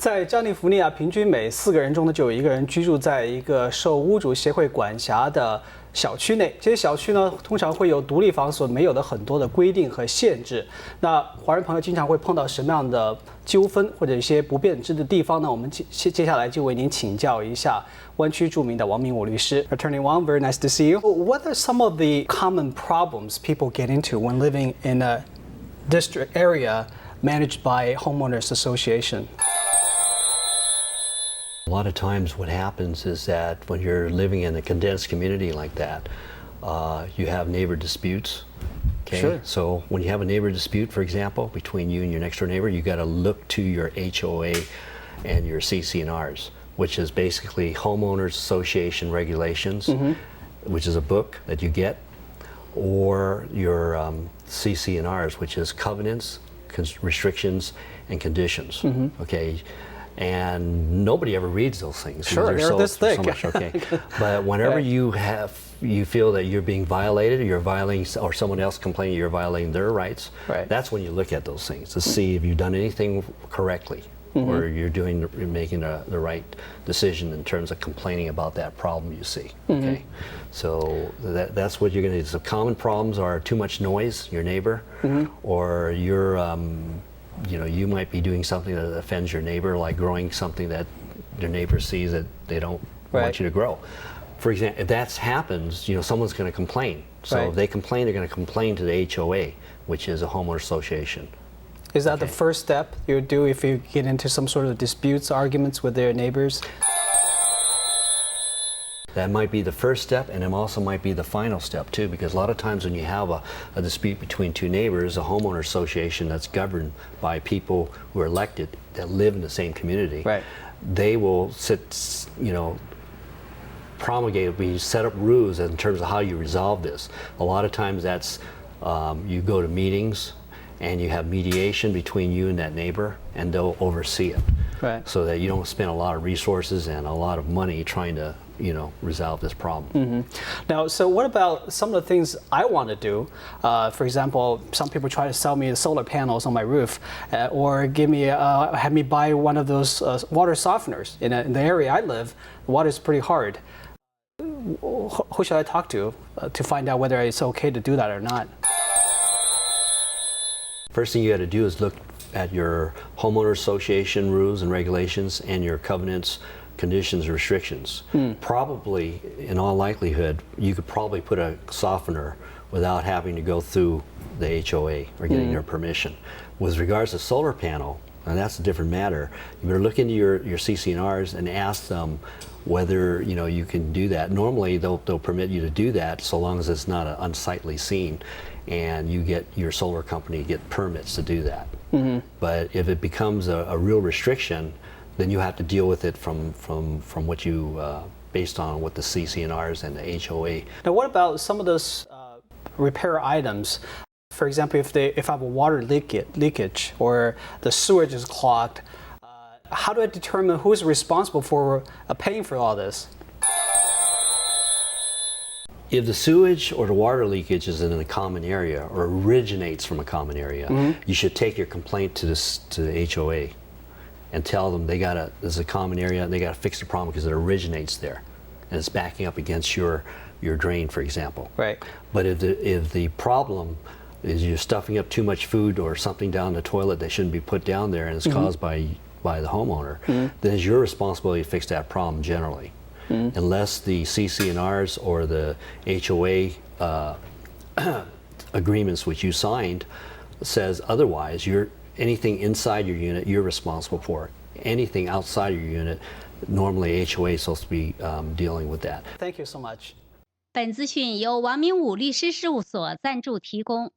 在加利福尼亚，平均每4个人中呢，就有1个人居住在一个受屋主协会管辖的小区内。这些小区呢，通常会有独立房所没有的很多的规定和限制。那华人朋友经常会碰到什么样的纠纷或者一些不便之的地方呢？我们接下来就为您请教一下湾区著名的王明武律师。Attorney Wang, very nice to see you. What are some of the common problems people get into when living in a district area managed by homeowners association? A lot of times what happens is that when you're living in a condensed community like that, you have neighbor disputes. Okay? Sure. So when you have a neighbor dispute, for example, between you and your next door neighbor, you got to look to your HOA and your CC&Rs, which is basically Homeowners Association Regulations, which is a book that you get, or your CC&Rs, which is Covenants, Restrictions, and Conditions. Okay. And nobody ever reads those things. Sure, they're this thick. So much, okay. But whenever you feel that you're being violated, or you're violating, or someone else complaining you're violating their rights, that's when you look at those things to see if you've done anything correctly, or you're making the right decision in terms of complaining about that problem you see. Okay, so that's what you're going to do. So common problems are too much noise, your neighbor, or you're you might be doing something that offends your neighbor, like growing something that your neighbor sees that they don't want you to grow. For example, if that happens, someone's going to complain. So if they complain, they're going to complain to the HOA, which is a homeowner association. Is that the first step you would do if you get into some sort of disputes, arguments with their neighbors? That might be the first step, and it also might be the final step too, because a lot of times when you have a dispute between two neighbors, a homeowner association that's governed by people who are elected that live in the same community, they will set up rules in terms of how you resolve this. A lot of times that's you go to meetings and you have mediation between you and that neighbor, and they'll oversee it, so that you don't spend a lot of resources and a lot of money trying to resolve this problem. Now, so what about some of the things I want to do? For example, some people try to sell me solar panels on my roof, or have me buy one of those water softeners. In the area I live, the water is pretty hard. Who should I talk to find out whether it's okay to do that or not? First thing you got to do is look at your homeowner association rules and regulations and your covenants, conditions, and restrictions. Probably, in all likelihood, you could probably put a softener without having to go through the HOA or getting their permission. With regards to solar panel, and that's a different matter, you better look into your CC&Rs and ask them whether you can do that. Normally they'll permit you to do that so long as it's not an unsightly scene, and you get your solar company get permits to do that. But if it becomes a real restriction, then you have to deal with it from what you based on what the CC&Rs and the HOA. Now, what about some of those repair items? For example, if I have a water leakage or the sewage is clogged, how do I determine who's responsible for paying for all this? If the sewage or the water leakage is in a common area or originates from a common area, you should take your complaint to the HOA and tell them there's a common area and they got to fix the problem because it originates there and it's backing up against your drain, for example. But if the problem is you're stuffing up too much food or something down the toilet that shouldn't be put down there and it's caused by the homeowner, then it's your responsibility to fix that problem generally. Unless the CC&Rs or the HOA agreements which you signed says otherwise, anything inside your unit you're responsible for. Anything outside your unit, normally HOA is supposed to be dealing with that. Thank you so much. 本资讯由王明武律师事务所赞助提供。